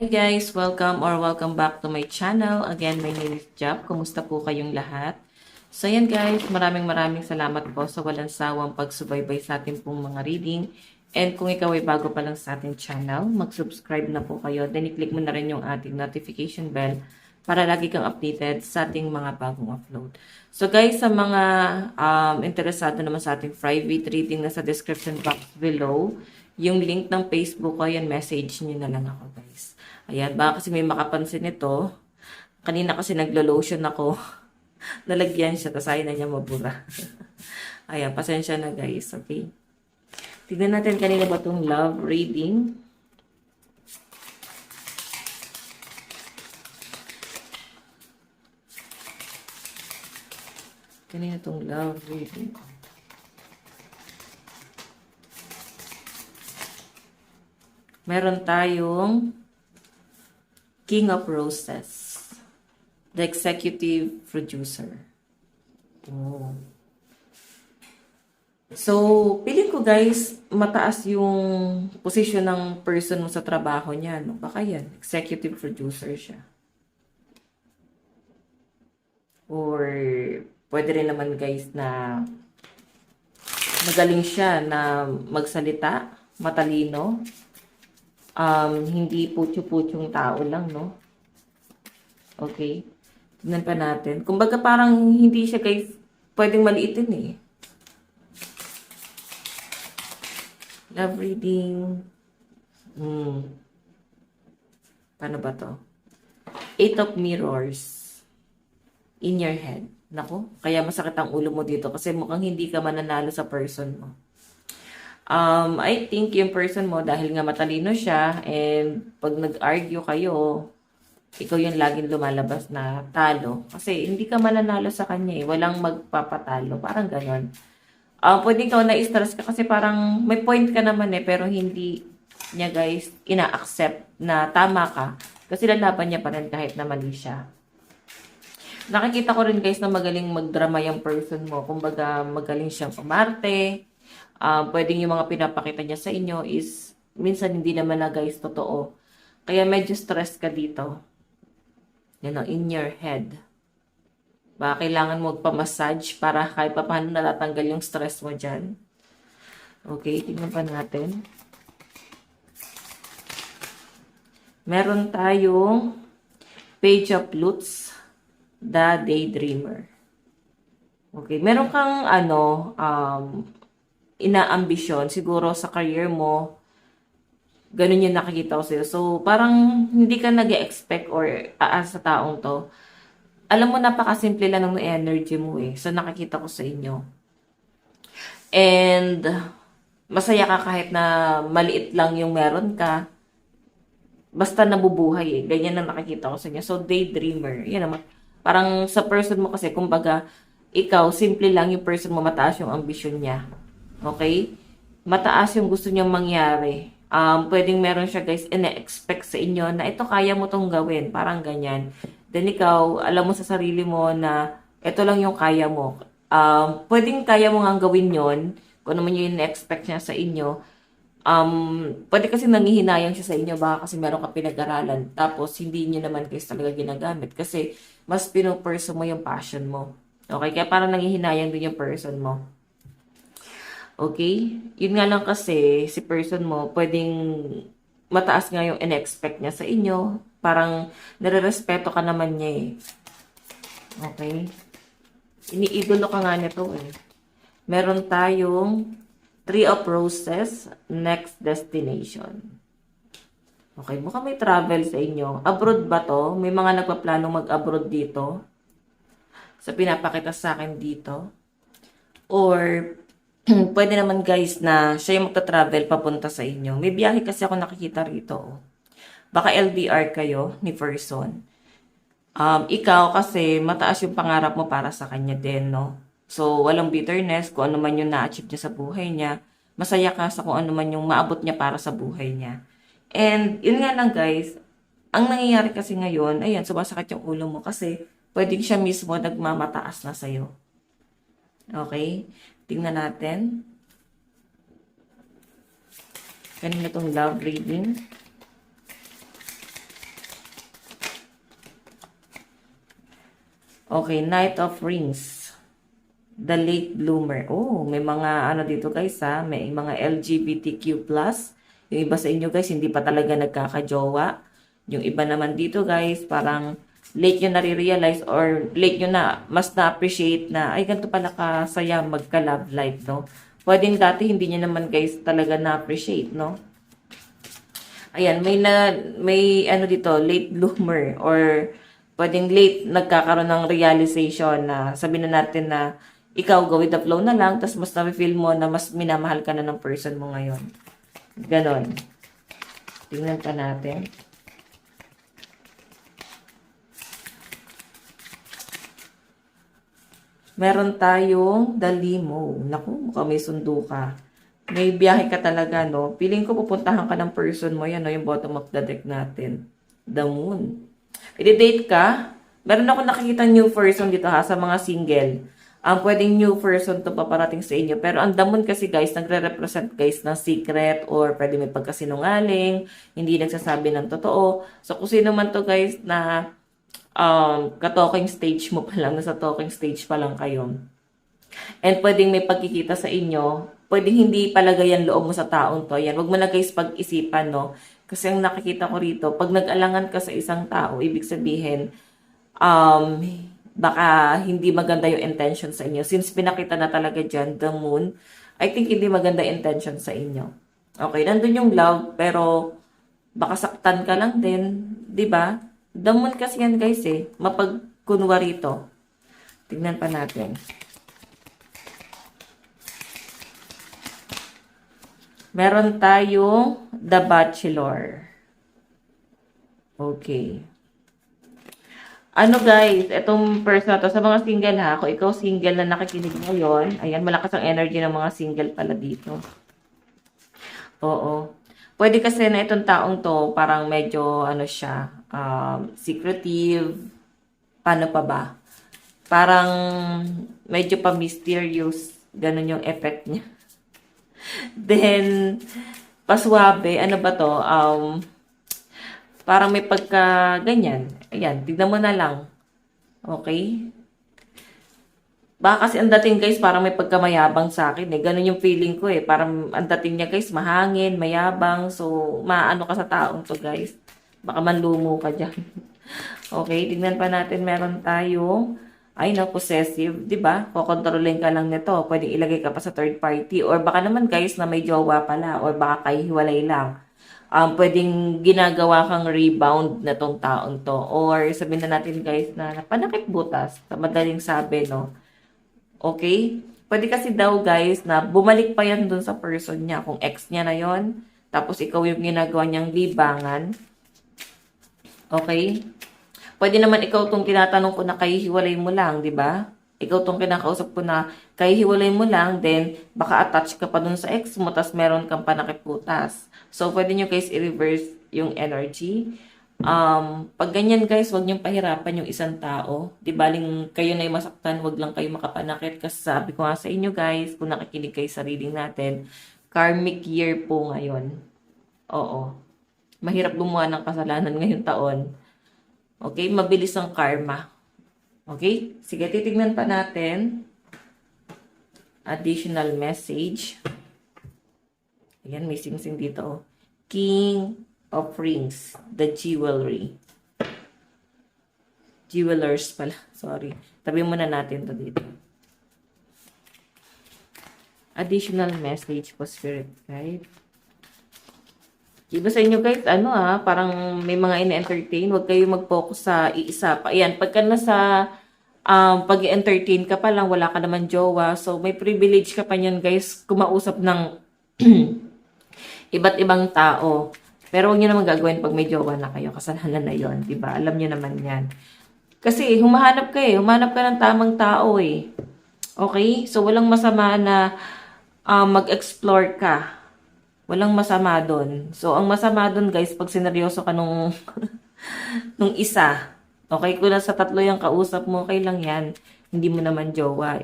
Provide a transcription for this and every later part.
Hey guys, welcome back to my channel. Again, my name is Jap. Kumusta po kayong lahat? So yan guys, maraming salamat po sa walang sawang pagsubaybay sa ating pong mga reading. And kung ikaw ay bago pa lang sa ating channel, mag-subscribe na po kayo. Then i-click mo na rin yung ating notification bell para lagi kang updated sa ating mga bagong upload. So guys, sa mga interesado naman sa ating private reading na sa description box below, yung link ng Facebook ko, yan, message niyo na lang ako guys. Ayan, baka kasi may makapansin ito. Kanina kasi naglo-lotion ako. Nalagyan siya, tapos ayaw na niya mabura. Ayan, pasensya na guys, okay? Tignan natin kanina ba itong love reading. Kanina itong love reading. Meron tayong King of Roses. The executive producer. Oh. So, piling ko guys, mataas yung posisyon ng person mo sa trabaho niya. No? Baka yan, executive producer siya. Or, pwede rin naman guys na magaling siya na magsalita, matalino. Hindi putyo-putyong tao lang, no? Okay. Tignan pa natin. Kumbaga parang hindi siya guys pwedeng maliitin eh. Love reading. Paano ba to? 8 of Mirrors. In your head. Nako, kaya masakit ang ulo mo dito kasi mukhang hindi ka mananalo sa person mo. I think yung person mo, dahil nga matalino siya, and pag nag-argue kayo, ikaw yung laging lumalabas na talo. Kasi hindi ka mananalo sa kanya eh. Walang magpapatalo. Parang ganon. Pwede ikaw na-stress ka kasi parang may point ka naman eh, pero hindi niya guys ina-accept na tama ka. Kasi lalaban niya pa rin kahit na mali siya. Nakikita ko rin guys na magaling magdrama yung person mo. Kumbaga magaling siyang umarte. Pwedeng yung mga pinapakita niya sa inyo is minsan hindi naman na guys totoo. Kaya medyo stress ka dito. You know, in your head. Baka kailangan mo magpa-massage para kahit pa paano natatanggal yung stress mo dyan. Okay, tingnan pa natin. Meron tayong Page of Lutes, The Daydreamer. Okay, meron kang inaambisyon, siguro sa career mo, ganun yung nakikita ko sa'yo. So, parang hindi ka nag-expect or aas sa taong to. Alam mo, napakasimple lang ng energy mo eh. So, nakikita ko sa inyo. And, masaya ka kahit na maliit lang yung meron ka. Basta nabubuhay eh. Ganyan ang nakikita ko sa inyo. So, daydreamer. Yan naman. Parang sa person mo kasi, kumbaga, ikaw, simple lang yung person mo, mataas yung ambisyon niya. Okay? Mataas yung gusto niyang mangyari. Pwedeng meron siya guys, ina-expect sa inyo na ito kaya mo tong gawin. Parang ganyan. Then ikaw, alam mo sa sarili mo na ito lang yung kaya mo. Pwedeng kaya mo nga gawin yon kung naman yung ina-expect niya sa inyo. Pwede kasi nangihinayang siya sa inyo. Baka kasi meron ka pinag-aralan. Tapos, hindi niyo naman guys talaga ginagamit. Kasi, mas pinupurso mo yung passion mo. Okay? Kaya parang nangihinayang din yung person mo. Okay? Yun nga lang kasi, si person mo, pwedeng mataas nga yung in-expect niya sa inyo. Parang, nare-respeto ka naman niya eh. Okay? Iniidolo ka nga nito eh. Meron tayong 3 of Roses, Next Destination. Okay, mukhang may travel sa inyo. Abroad ba to? May mga nagpaplanong mag-abroad dito? Sa pinapakita sa akin dito? Or, pwede naman guys na siya yung magta-travel papunta sa inyo. May biyahe kasi ako nakikita rito. Baka LDR kayo ni person. Ikaw kasi mataas yung pangarap mo para sa kanya din, no? So, walang bitterness kung ano man yung na-achieve niya sa buhay niya. Masaya ka sa kung ano man yung maabot niya para sa buhay niya. And, yun nga lang guys, ang nangyayari kasi ngayon, ayan, sumasakit yung ulo mo kasi pwedeng siya mismo nagmamataas na sa'yo. Okay? Tingnan natin. Kanina tong love reading. Okay, Knight of Rings. The late bloomer. Oh, may mga ano dito guys ha. May mga LGBTQ+. Yung iba sa inyo guys, hindi pa talaga nagkakajowa. Yung iba naman dito guys, parang late nyo nare-realize or late nyo na mas na-appreciate na, ay ganito pala kasaya magka-love life, no? Pwedeng dati hindi nyo naman guys talaga na-appreciate, no? Ayan, may ano dito, late bloomer or pwedeng late nagkakaroon ng realization na sabihin na natin na ikaw go with the flow na lang, tapos mas na-feel mo na mas minamahal ka na ng person mo ngayon. Ganon. Tingnan pa natin. Meron tayong The Limo. Naku, mukhang may sundo ka. May biyahe ka talaga, no? Feeling ko pupuntahan ka ng person mo. Yan, no? Yung bottom of the deck natin. The Moon. I-date ka. Meron ako nakikita new person dito ha, sa mga single. Pwedeng new person to paparating sa inyo. Pero ang The Moon kasi guys, nagre-represent guys ng secret or pwede may pagkasinungaling, hindi nagsasabi ng totoo. So kung sino man to guys na ka-talking stage mo pa lang, nasa talking stage pa lang kayo. And pwedeng may pagkikita sa inyo, pwedeng hindi palagayan loob mo sa taong to. Yan, wag mo na guys pag-isipan, no? Kasi ang nakikita ko rito, pag nag-alangan ka sa isang tao, ibig sabihin, baka hindi maganda yung intention sa inyo. Since pinakita na talaga dyan, The Moon, I think hindi maganda intention sa inyo. Okay, nandun yung love, pero baka saktan ka lang din, di ba? The Moon kasi yan guys mapagkunwari ito. Tignan pa natin. Meron tayong The Bachelor. Okay. Ano guys, itong person na to, sa mga single ha, kung ikaw single na nakikinig ngayon, ayan, malakas ang energy ng mga single pala dito. Oo. Pwede kasi na itong taong to, parang medyo, ano siya, secretive, paano pa ba? Parang medyo pa mysterious, ganun yung effect niya. Then, paswabe, ano ba to? Parang may pagka ganyan. Ayan, tignan mo na lang. Okay? Baka kasi ang dating guys, parang may pagkamayabang sa akin Ganun yung feeling ko Parang ang dating niya guys, mahangin, mayabang. So, maano ka sa taong to guys. Baka manlumo ka dyan. Okay, tignan pa natin. Meron tayong ay no, possessive, 'di ba? Kokontrolin ka lang nito. Pwedeng ilagay ka pa sa third party or baka naman guys na may jowa pala or baka kayo hiwalay lang. Pwedeng ginagawa kang rebound na tong taong to or sabihin na natin guys na napanakit butas, sa madaling sabi, no? Okay? Pwede kasi daw guys na bumalik pa yan dun sa person niya kung ex niya na yon, tapos ikaw yung ginagawa niyang libangan. Okay? Pwede naman ikaw tong tinatanong ko na kahihiwalay mo lang, di ba? Ikaw tong kinakausap ko na kahihiwalay mo lang, then baka attach ka pa dun sa ex mo, tas meron kang panakiputas. So, pwede nyo guys i-reverse yung energy. Pag ganyan guys, wag nyo pahirapan yung isang tao. Di baling kayo na yung masaktan, wag lang kayo makapanakit. Kasi sabi ko nga sa inyo guys, kung nakikinig kayo sa reading natin, karmic year po ngayon. Oo. Mahirap gumawa ng kasalanan ngayong taon. Okay, mabilis ang karma. Okay? Sige, titignan pa natin. Additional message. Ayan, may sing-sing dito. King of Rings. The Jewelry. Jewelers pala. Sorry. Tabi muna natin to dito. Additional message po, Spirit Guide. Iba sa inyo guys, parang may mga ina-entertain. Huwag kayo mag-focus sa iisa. Ayan, pagka nasa pag-entertain ka pa lang, wala ka naman jowa. So, may privilege ka pa niyan guys, kumausap ng iba't ibang tao. Pero huwag nyo naman gagawin pag may jowa na kayo. Kasalanan na yon, diba? Alam nyo naman yan. Kasi, humahanap ka Humanap ka ng tamang tao Okay? So, walang masama na mag-explore ka. Walang masama doon. So, ang masama doon, guys, pag sineryoso ka nung isa. Okay, kung nasa tatlo yung kausap mo, okay lang yan. Hindi mo naman jowa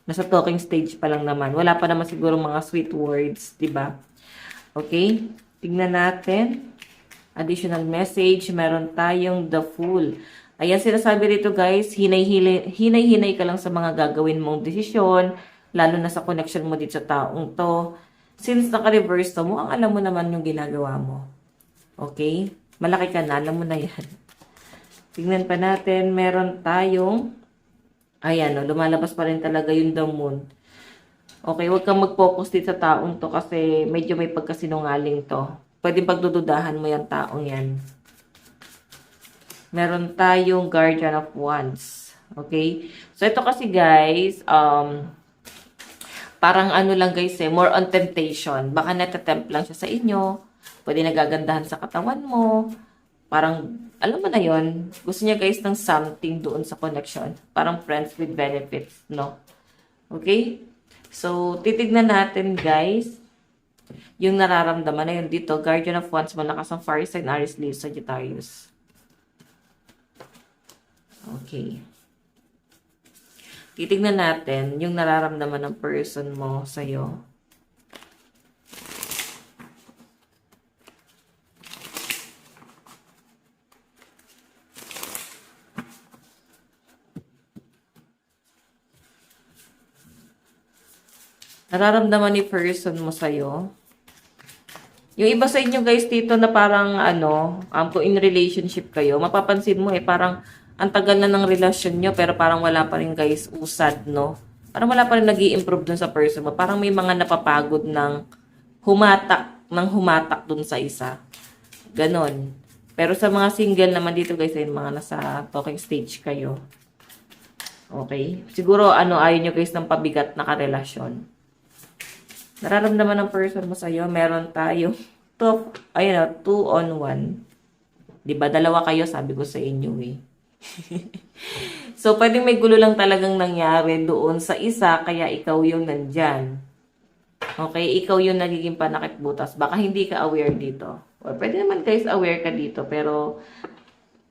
Nasa talking stage pa lang naman. Wala pa naman siguro mga sweet words, diba? Okay? Tignan natin. Additional message. Meron tayong the Fool. Ayan, sinasabi rito guys, hinay-hinay ka lang sa mga gagawin mong desisyon, lalo na sa connection mo dito sa taong to. Since naka-reverse to mo, ang alam mo naman yung ginagawa mo. Okay? Malaki ka na, alam mo na yan. Tingnan pa natin, meron tayong, ayan, lumalabas pa rin talaga yung the Moon. Okay, huwag kang mag-focus dito sa taong to kasi medyo may pagkasinungaling to. Pwedeng pagdududahan mo yung taong yan. Meron tayong Guardian of Wands. Okay? So, ito kasi guys, parang ano lang guys more on temptation. Baka natatempt lang siya sa inyo. Pwede nagagandahan sa katawan mo. Parang, alam mo na yon, gusto niya guys ng something doon sa connection. Parang friends with benefits, no? Okay? So, titignan natin guys, yung nararamdaman na yun dito. Guardian of Wands, malakas ang fire sign, Aries, Leo, Sagittarius. Okay. Titignan natin yung nararamdaman ng person mo sa'yo. Nararamdaman ni person mo sa'yo. Yung iba sa inyo guys dito na parang kung in relationship kayo, mapapansin mo parang ang tagal na ng relasyon nyo, pero parang wala pa rin guys usad, no? Parang wala pa rin nag-i-improve dun sa person mo. Parang may mga napapagod ng humatak dun sa isa. Ganon. Pero sa mga single naman dito guys, ay mga nasa talking stage kayo. Okay? Siguro ayaw nyo guys ng pabigat na karelasyon. Nararamdaman ng person mo sa'yo, meron tayo 2 on 1. Diba? Dalawa kayo, sabi ko sa inyo So, pwedeng may gulo lang talagang nangyari doon sa isa, kaya ikaw yung nandyan. Okay? Ikaw yung nagiging panakit butas. Baka hindi ka aware dito. Or pwede naman guys, aware ka dito. Pero,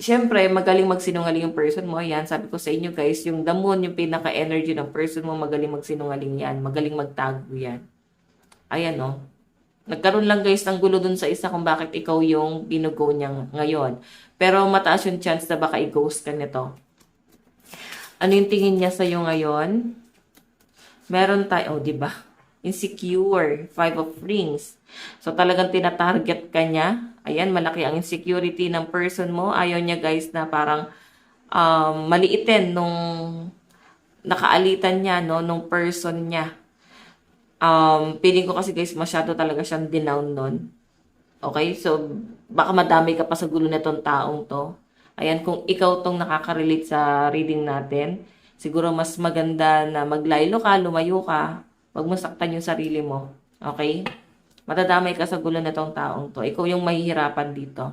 syempre, magaling magsinungaling yung person mo. Ayan, sabi ko sa inyo guys, yung the Moon, yung pinaka-energy ng person mo, magaling magsinungaling yan. Magaling magtago yan. Ayan, no? Nagkaroon lang guys ng gulo dun sa isa kung bakit ikaw yung binugo niya ngayon. Pero mataas yung chance na baka i-ghost ka nito. Ano yung tingin niya sa'yo ngayon? Meron tayo, di ba? Insecure, 5 of Rings. So talagang tinatarget ka niya. Ayan, malaki ang insecurity ng person mo. Ayaw niya guys na parang maliitin nung nakaalitan niya, no, nung person niya. Feeling ko kasi guys, masyado talaga siyang dinown nun. Okay? So, baka madami ka pa sa gulo nitong taong to. Ayan, kung ikaw tong nakaka-relate sa reading natin, siguro mas maganda na maglaylo ka, lumayo ka, wag mo saktan yung sarili mo. Okay? Matadamay ka sa gulo nitong taong to. Ikaw yung mahihirapan dito.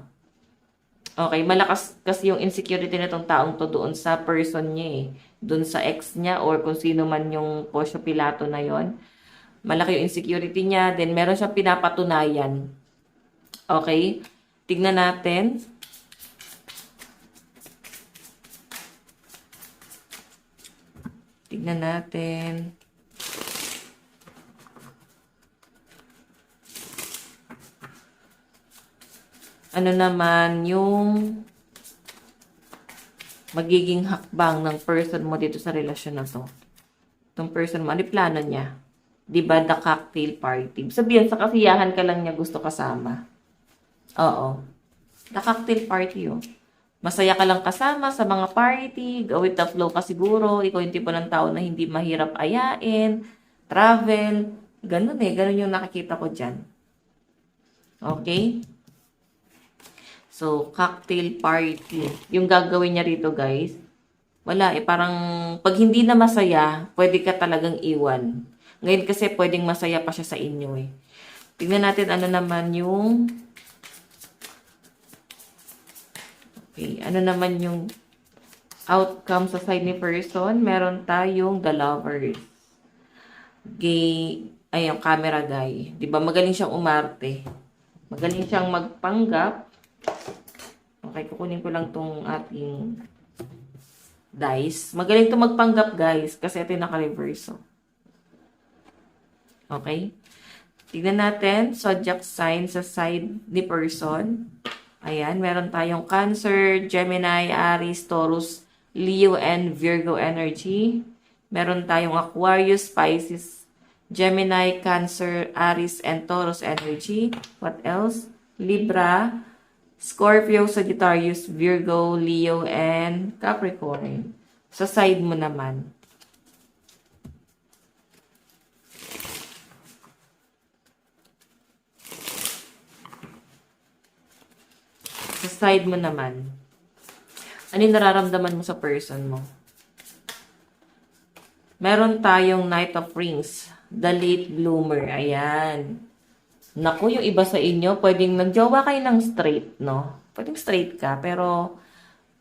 Okay? Malakas kasi yung insecurity nitong taong to doon sa person niya doon sa ex niya or kung sino man yung Poncio Pilato na yon. Malaki yung insecurity niya. Then, meron siyang pinapatunayan. Okay? Tignan natin. Tignan natin. Ano naman yung magiging hakbang ng person mo dito sa relasyon na to? Itong person mo, ano plano niya? Diba, the cocktail party. Sabihin, sa kasiyahan ka lang niya gusto kasama. Oo. The cocktail party, Masaya ka lang kasama sa mga party, go with the flow ka siguro. Ikaw yung tipo ng tao na hindi mahirap ayain, travel. Ganun ganun yung nakikita ko dyan. Okay? So, cocktail party. Yung gagawin niya rito, guys, wala parang pag hindi na masaya, pwede ka talagang iwan. Ngayon kasi pwedeng masaya pa siya sa inyo Tingnan natin ano naman yung ano naman yung outcome sa side ni person. Meron tayong the lovers. Yung camera guy. Diba? Magaling siyang umarte. Magaling siyang magpanggap. Okay, kukunin ko lang tong ating dice. Magaling to magpanggap guys. Kasi ito yung naka-reverse. Okay? Tignan natin, zodiac sign sa side ni person. Ayan, meron tayong Cancer, Gemini, Aries, Taurus, Leo, and Virgo energy. Meron tayong Aquarius, Pisces, Gemini, Cancer, Aries, and Taurus energy. What else? Libra, Scorpio, Sagittarius, Virgo, Leo, and Capricorn. Sa side mo naman. Sa side mo naman. Ano yung nararamdaman mo sa person mo? Meron tayong Knight of Rings. The late bloomer. Ayan. Naku, yung iba sa inyo, pwedeng nagjowa kayo ng straight, no? Pwedeng straight ka, pero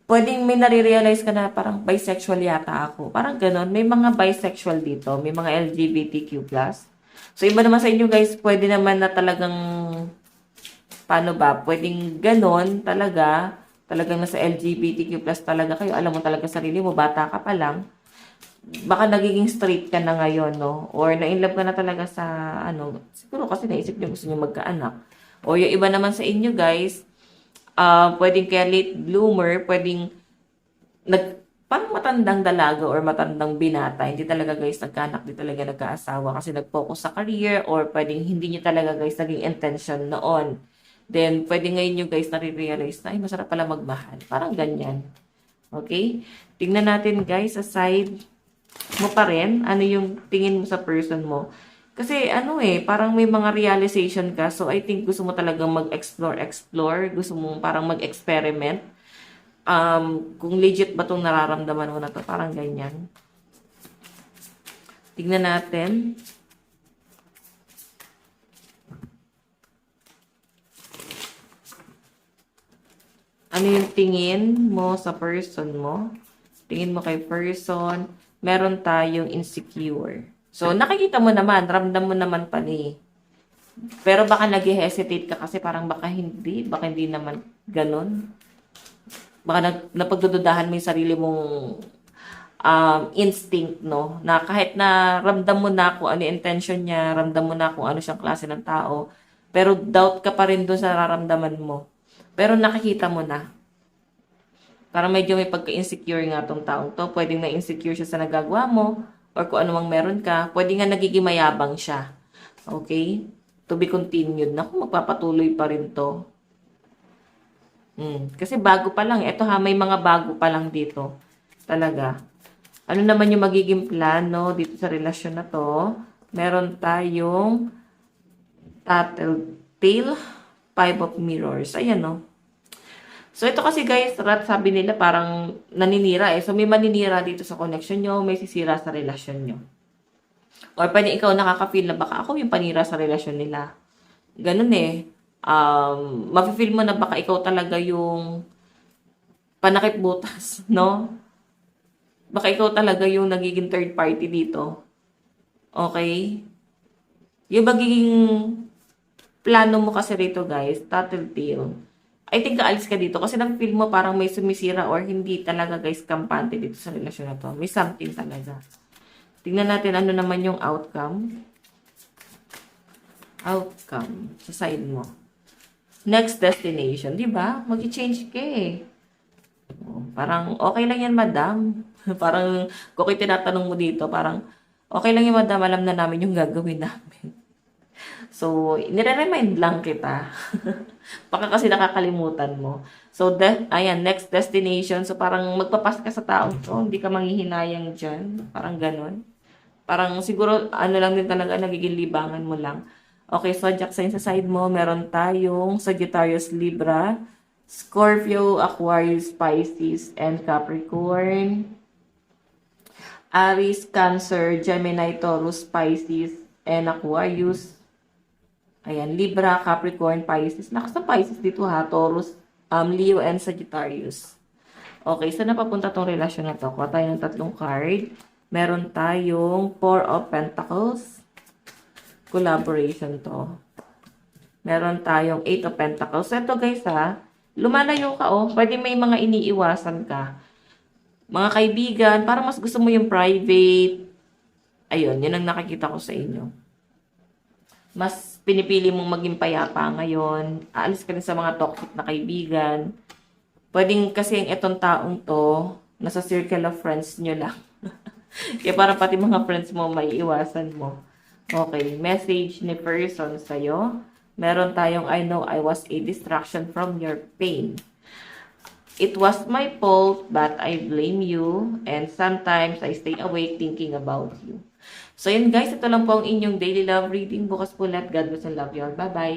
pwedeng may nare-realize ka na parang bisexual yata ako. Parang ganon. May mga bisexual dito. May mga LGBTQ+. So, iba naman sa inyo, guys, pwede naman na talagang paano ba? Pwedeng ganon talaga. Talagang nasa LGBTQ+ talaga kayo. Alam mo talaga sarili mo, bata ka pa lang. Baka nagiging straight ka na ngayon, no? Or na-inlove ka na talaga sa, ano, siguro kasi naisip niyo gusto niyo magkaanak. O yung iba naman sa inyo, guys, pwedeng kaya late bloomer, pwedeng parang matandang dalaga or matandang binata. Hindi talaga, guys, nagkaanak, hindi talaga nagkaasawa kasi nag-focus sa career or pwedeng hindi niyo talaga, guys, naging intention noon. Then, pwede ngayon nyo, guys, nare-realize na, ay, masarap pala magmahal. Parang ganyan. Okay? Tingnan natin, guys, sa side mo pa rin, ano yung tingin mo sa person mo. Kasi parang may mga realization ka. So, I think gusto mo talagang mag-explore. Gusto mo parang mag-experiment. Kung legit ba itong nararamdaman mo na to, parang ganyan. Tingnan natin. Ano yung tingin mo sa person mo? Tingin mo kay person. Meron tayong insecure. So, nakikita mo naman, ramdam mo naman pala eh. Pero baka nag-hesitate ka kasi parang baka hindi naman ganun. Baka napagdududahan mo yung sarili mong instinct, no? Na kahit na ramdam mo na kung ano yung intention niya, ramdam mo na kung ano siyang klase ng tao, pero doubt ka pa rin doon sa nararamdaman mo. Pero nakikita mo na. Parang medyo may pagka-insecure nga tong taong to. Pwedeng na-insecure siya sa nagagawa mo or kung ano mang meron ka. Pwede nga nagiging mayabang siya. Okay? To be continued. Naku, magpapatuloy pa rin to. Kasi bago pa lang. Ito ha, may mga bago pa lang dito. Talaga. Ano naman yung magiging plano dito sa relasyon na to? Meron tayong Tattletale, Five of Mirrors. Ayan, no? So, ito kasi guys, sabi nila parang naninira eh. So, may maninira dito sa connection nyo, may sisira sa relasyon nyo. Or pwede ikaw nakaka-feel na baka ako yung panira sa relasyon nila. Ganun eh. Mafe-feel mo na baka ikaw talaga yung panakip butas, no? Baka ikaw talaga yung nagiging third party dito. Okay? Yung magiging plano mo kasi rito guys, tattletale. I think kaalis ka dito kasi na-feel mo parang may sumisira or hindi talaga guys kampante dito sa relasyon na to. May something talaga. Tingnan natin ano naman yung outcome. Outcome sa side mo. Next destination, di ba? Mag-change ka eh. Parang okay lang yan, madam. Parang kung tinatanong mo dito, parang okay lang yan, madam. Alam na namin yung gagawin namin. So, nire-remind lang kita. Baka kasi nakakalimutan mo. So, ayan, next destination. So, parang magpapas ka sa tao to. Hindi ka manghihinayang dyan. Parang ganon. Parang siguro, ano lang din talaga, nagiging libangan mo lang. Okay, zodiac sign sa side mo. Meron tayong Sagittarius, Libra, Scorpio, Aquarius, Pisces, and Capricorn. Aries, Cancer, Gemini, Taurus, Pisces, and Aquarius. Ayan, Libra, Capricorn, Pisces. Lakas ng Pisces dito ha. Taurus, Leo, and Sagittarius. Okay, saan na papunta tong relasyon na to? Kuha tayo ng tatlong card. Meron tayong Four of Pentacles. Collaboration to. Meron tayong Eight of Pentacles. So, ito guys ha, lumalayo ka oh. Pwede may mga iniiwasan ka. Mga kaibigan, para mas gusto mo yung private. Ayun, yun ang nakikita ko sa inyo. Mas pinipili mong maging payapa ngayon. Aalis ka rin sa mga toxic na kaibigan. Pwedeng kasi itong taong to, nasa circle of friends nyo lang. Kaya parang pati mga friends mo, may iwasan mo. Okay, message ni person sa'yo. Meron tayong, I know I was a distraction from your pain. It was my fault, but I blame you. And sometimes I stay awake thinking about you. So yun guys, ito lang po ang inyong daily love reading. Bukas po lahat. God bless and love you all. Bye-bye.